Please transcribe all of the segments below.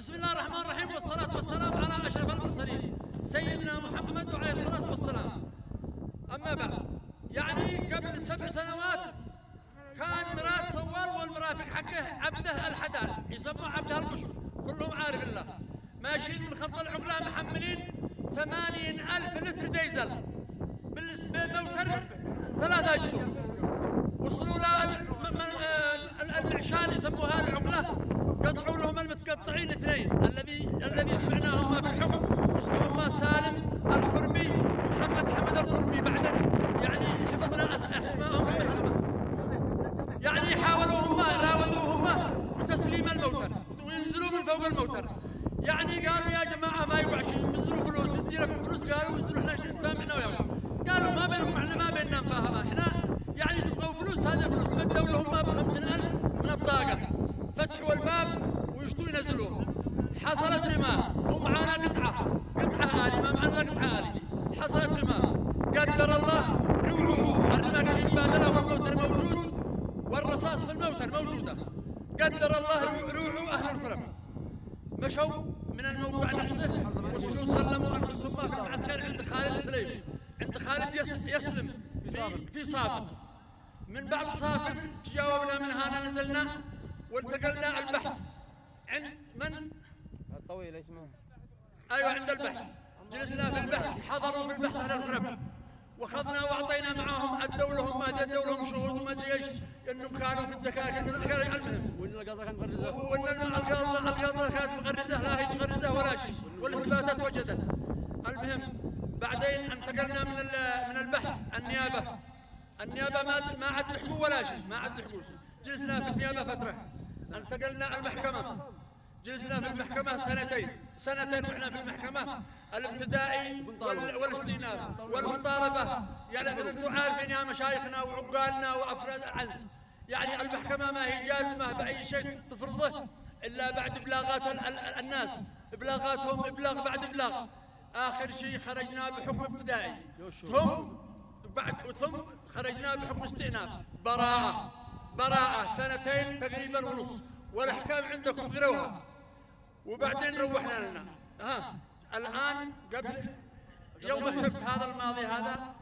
بسم الله الرحمن الرحيم، والصلاة والسلام على أشرف المرسلين سيدنا محمد عليه الصلاة والسلام. أما بعد، يعني قبل 7 سنوات كان مراد صوال والمرافق حقه عبده الحدال، يسموه عبده القشر، كلهم عارف الله، ماشيين من خط العقلة محملين 80,000 لتر ديزل بموتر 3 أجسور. وصلوا العشان يسموها العقلة، قطعوا لهم المتقطعين 2 الذي سمعناهم في الحكم، اسمهما سالم الكرمي ومحمد حمد الكرمي. بعدين يعني حفظنا اسمائهم في المحكمة، يعني راودوهم بتسليم الموتر وينزلوا من فوق الموتر. يعني قالوا يا جماعة ما يقع شيء، بنزلوا فلوس، ندي لكم فلوس. قالوا انزلوا احنا نتفاهم احنا وياكم. قالوا ما بينكم، احنا ما بيننا مفاهمة، احنا يعني تبغوا فلوس، هذه الفلوس مدوا لهم ب50,000 من الطاقة، فتحوا الباب ويشتوا ينزلوه. حصلت رماة ومعانا قطعة آلي، ما معنا قطعة آلي. حصلت رماة، قدر الله روعوا الرماة قد يتبادلها والموتر موجود والرصاص في الموتر موجودة. قدر الله روعوا أهل الكرم، مشوا من الموقع نفسه، وصلوا سلموا أنفسهم في المعسكر عند خالد سليم، عند خالد يسلم في صافن. من بعد صافن تجاوبنا من هنا، نزلنا وانتقلنا البحث عند من؟ الطويل اسمه. ايوه عند البحث، جلسنا في البحث، حضروا في البحث اهل الكرم، واخذنا واعطينا معاهم، ادوا لهم ما ادوا لهم شهود وما ادري ايش، انهم كانوا في الدكاكين من المهم. وان القاضيه كانت مغرزه، لا هي مغرزه ولا شيء، والاثباتات وجدت. المهم بعدين انتقلنا من البحث النيابه ما عاد لحقوا ولا شيء، ما عاد لحقوا شيء. جلسنا في النيابه فتره، انتقلنا المحكمه، جلسنا في المحكمة سنتين واحنا في المحكمة، الابتدائي والاستئناف والمطالبة. يعني انتم عارفين يا مشايخنا وعقالنا وافراد العنس، يعني المحكمة ما هي جازمة بأي شيء تفرضه إلا بعد إبلاغات الناس، إبلاغاتهم إبلاغ بعد إبلاغ. آخر شيء خرجنا بحكم ابتدائي، ثم خرجنا بحكم استئناف، براءة 2 تقريبا ونص، والأحكام عندكم قروها. وبعدين روحنا لنا. الآن قبل يوم السبت هذا الماضي هذا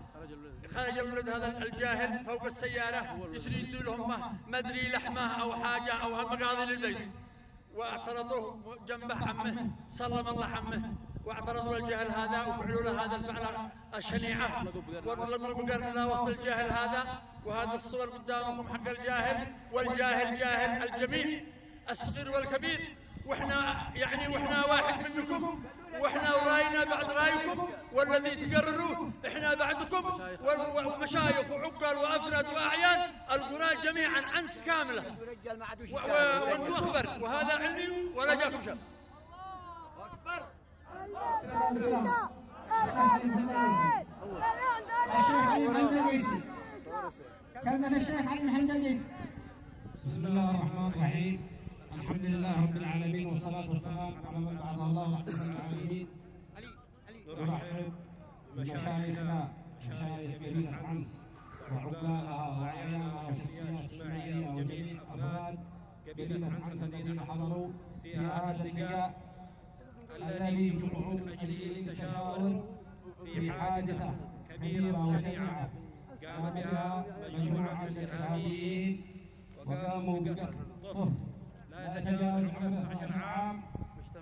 خرج الولد هذا الجاهل فوق السيارة، يسري لهم ما أدري لحمة أو حاجة أو مقاضي للبيت، واعترضوه جنبه عمه سلم الله عمه، واعترضوا الجاهل هذا وفعلوا له هذا الفعلة الشنيعة، واطلقوا بقرنا وسط الجاهل هذا. وهذا الصور قدامكم حق الجاهل، والجاهل جاهل الجميع الصغير والكبير، واحنا واحد منكم، واحنا وراينا بعد رايكم، والذي تقرروه احنا بعدكم، ومشايخ وعقال وافراد واعيان القرى جميعا عنس كامله، وانتم اخبر، وهذا علمي ولا جاكم شر. كلمة الشيخ علي محمد الديسي. بسم الله الرحمن الرحيم، الحمد لله رب العالمين، والصلاة والسلام على من بعث الله رحمة للعالمين. نرحب بمشايخنا، مشايخ مدينة عنس وعقالها وأعيانها وشخصيات اجتماعية وجميع أفراد مدينة عنس الذين حضروا في هذا اللقاء الذي جمعوا من أجله للتشاور في حادثة كبيرة وشنيعة قام بها مجموعة من الإرهابيين، وقاموا بقتل طفل لا يتجاوز عمره 12 عام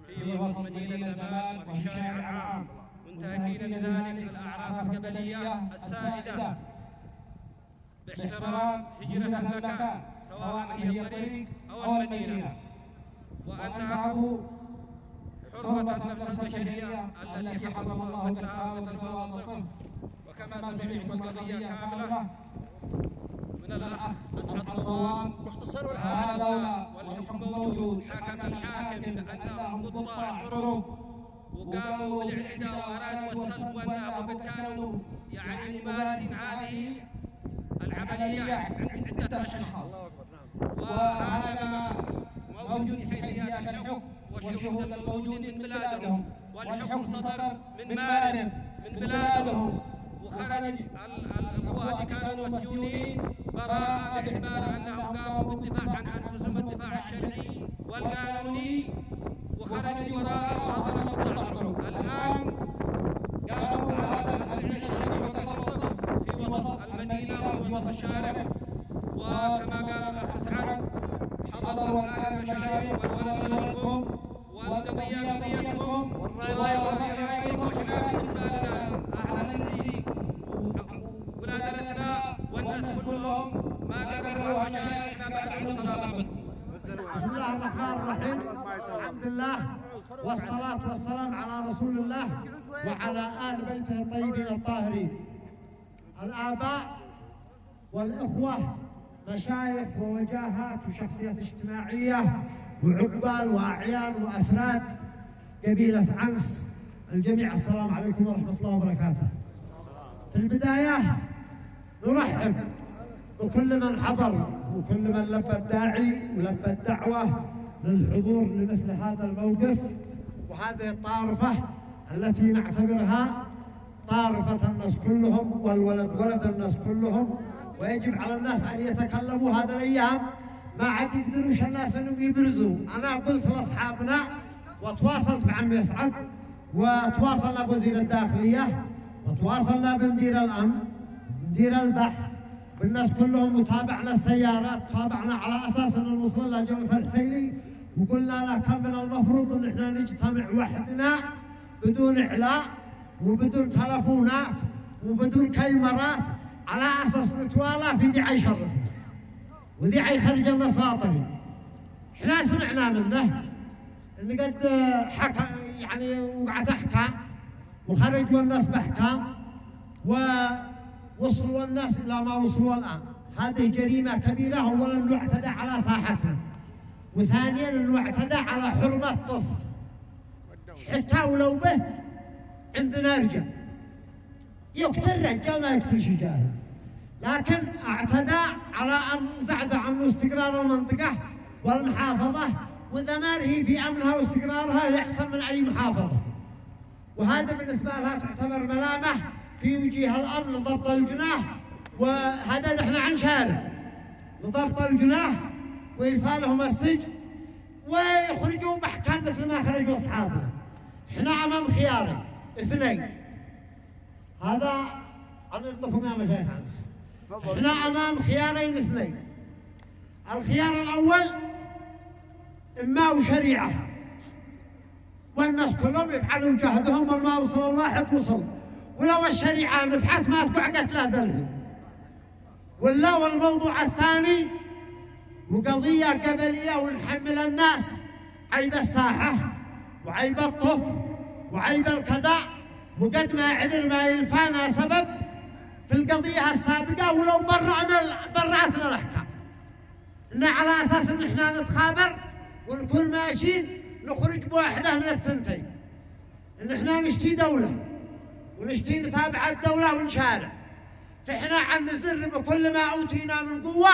في وسط مدينة الأمان وفي الشارع العام، منتهكين بذلك الأعراف الجبلية السائدة باحترام هجرة المكان، سواء هي الطريق أو المدينة، وأنتهكوا حرمة النفس البشرية التي حرم الله تعالى تجاوز الطفل. وكما سمعت القضية كاملة من الأخ مسعد صوان، هذا والحكم موجود، حكم الحاكم أنهم قطاع عروق وقاموا بالاعتداء وأرادوا السب والنهب، وقد كانوا يعني ممارسين هذه العمليات عدة أشخاص، وهذا موجود في حيثيات الحكم والشهود الموجودين من بلادهم، والحكم صدر من مارب من بلادهم، وخرج الأخوة كانوا مسجونين براءة باعتبار أنهم قاموا بالدفاع عن أنفسهم الدفاع الشرعي والقانوني، وخرجوا وراءه وضربوا. الآن قاموا هذا الجيش الشديد وتسلط في وسط المدينة وفي وسط الشارع، وكما قال الأخ سعد حضروا الآن المشايخ والولد ولدكم والقضية قضيتكم ورأيكم. احنا بالنسبة لنا أهل النسيج ولادتنا والناس كلهم ما قرروا مشايخنا بعد عدم صلابتهم. بسم الله الرحمن الرحيم. الحمد لله والصلاة والسلام على رسول الله وعلى آل بيته الطيبين الطاهرين. الآباء والإخوة مشايخ ووجاهات وشخصيات اجتماعية وعقبال وأعيان وأفراد قبيلة عنس، الجميع السلام عليكم ورحمة الله وبركاته. في البداية نرحب بكل من حضر وكل من لبى الداعي ولبى الدعوة للحضور لمثل هذا الموقف وهذه الطارفة التي نعتبرها طارفة الناس كلهم والولد ولد الناس كلهم، ويجب على الناس أن يتكلموا. هذه الأيام ما عاد يقدروش الناس أنهم يبرزوا. أنا قلت لأصحابنا وتواصلت مع عم يسعد وتواصلنا بوزير الداخلية وتواصلنا بمدير الأمن مدير البحث بالناس كلهم، وتابعنا السيارات، تابعنا على أساس أن نوصل لها جولة الحسيني، وقلنا له كان من المفروض أن احنا نجتمع وحدنا بدون إعلاء وبدون تلفونات وبدون كاميرات على أساس نتوالى في دعاية شرف ودعاية خرج النساطري. احنا سمعنا منه ان قد حكى يعني وقعت احكام وخرج والناس باحكام ووصلوا الناس الى ما وصلوا الان. هذه جريمه كبيره. اولا انه اعتدى على ساحتنا، وثانيا انه اعتدى على حرمه طفل حتى ولو به عندنا رجال. يقتل رجال ما يقتل شي جاهل، لكن اعتدى على ان زعزع عن استقرار المنطقه والمحافظه، واذا ما هي في امنها واستقرارها يحسن من اي محافظه. وهذا بالنسبه لها تعتبر ملامه في وجيه الامن لضبط الجناح، وهذا نحن عن شارع لضبط الجناح وايصالهم السجن ويخرجوا باحكام مثل ما خرجوا اصحابنا. احنا امام خيارين اثنين، هذا عن اذنكم يا مشايخ عنس. احنا امام خيارين اثنين. الخيار الاول اما وشريعه والناس كلهم يفعلوا جهدهم وما وصل الواحد وصل، ولو الشريعه نفعت ما توعقت له ذلهم. ولا والموضوع الثاني وقضيه قبليه ونحمل الناس عيب الساحه وعيب الطفل وعيب الكذا، وقد ما عذر ما يلفانا سبب في القضيه السابقه ولو برعتنا الاحكام. ان على اساس ان احنا نتخابر ونكون ماشيين نخرج بواحده من الثنتين، ان احنا نشتي دوله ونشتي نتابع الدوله ونشارع. فاحنا عم نزر بكل ما اوتينا من قوه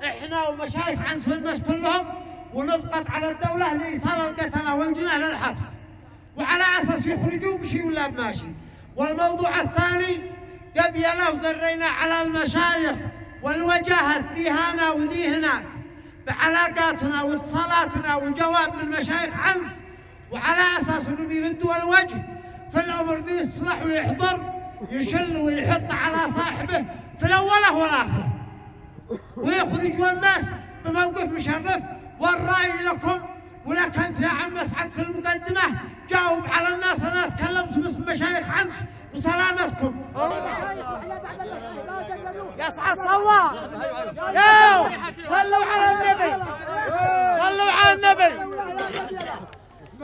احنا ومشايخ عنس والناس كلهم، ونضغط على الدوله لايصال القتله والجناه للحبس، وعلى اساس يخرجوا بشي ولا بماشي. والموضوع الثاني قبيله وزرينا على المشايخ والوجاهه ذي هنا وذي هناك بعلاقاتنا واتصالاتنا وجواب من مشايخ عنس، وعلى اساس انهم يردوا الوجه في الامر ذي يصلح ويحضر يشل ويحط على صاحبه في الاوله والاخره، ويخرجوا الناس بموقف مشرف. والراي لكم ولك انت يا عم اسعد في المقدمه، جاوب على الناس. انا تكلمت باسم مشايخ عنس وسلامتكم. يا اسعد صوا ياو صلوا على النبي، صلوا على النبي.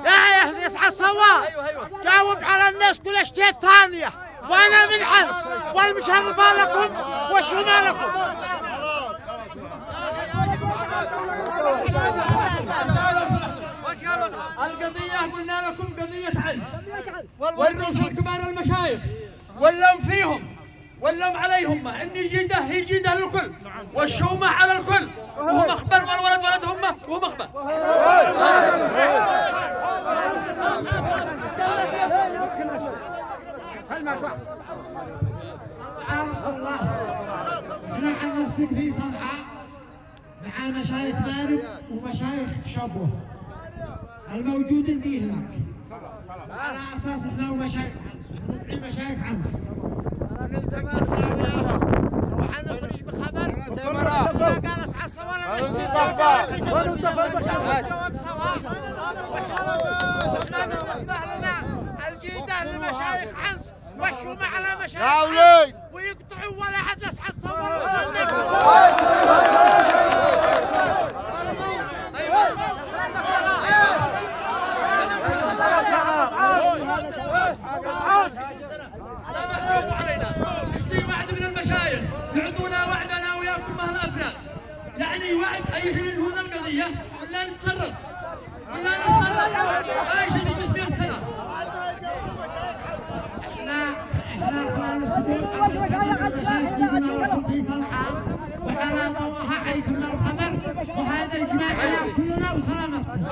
يا اسعد صوا جاوب على الناس كل اشياء ثانيه، وانا من عنس والمشرفه لكم والشمال لكم. القضية قلنا لكم قضية عنس، والرؤوس كبار المشايخ واللوم فيهم واللوم عليهم، ان يجيده للكل والشومة على الكل، وهو مخبر والولد ولدهم وهو مخبر. احنا عندنا السجن في صنعاء مع مشايخ مارب ومشايخ شبوه. الموجودين ذي هناك على اساس احنا ومشايخ ندعي مشايخ عنس نلتمس وياهم وحنخرج بخبر ما قال اصحى ولا نشتي ضربه ولا انتفى المشاهد جواب سواء بالنسبه لنا الجيده لمشايخ عنس وشوا على مشايخ ويقطعوا ولا حد اصحى نشتري وعد من المشايخ يعطونا وعد انا وياكم مهل افناء، يعني وعد اي حين هنا القضيه ولا نتصرف ايش اللي تشبه سنه احنا خلال الاسبوع في صنعاء وعلى ضوءها حيث الخبر وهذا الجماعه كلنا وسلامتكم.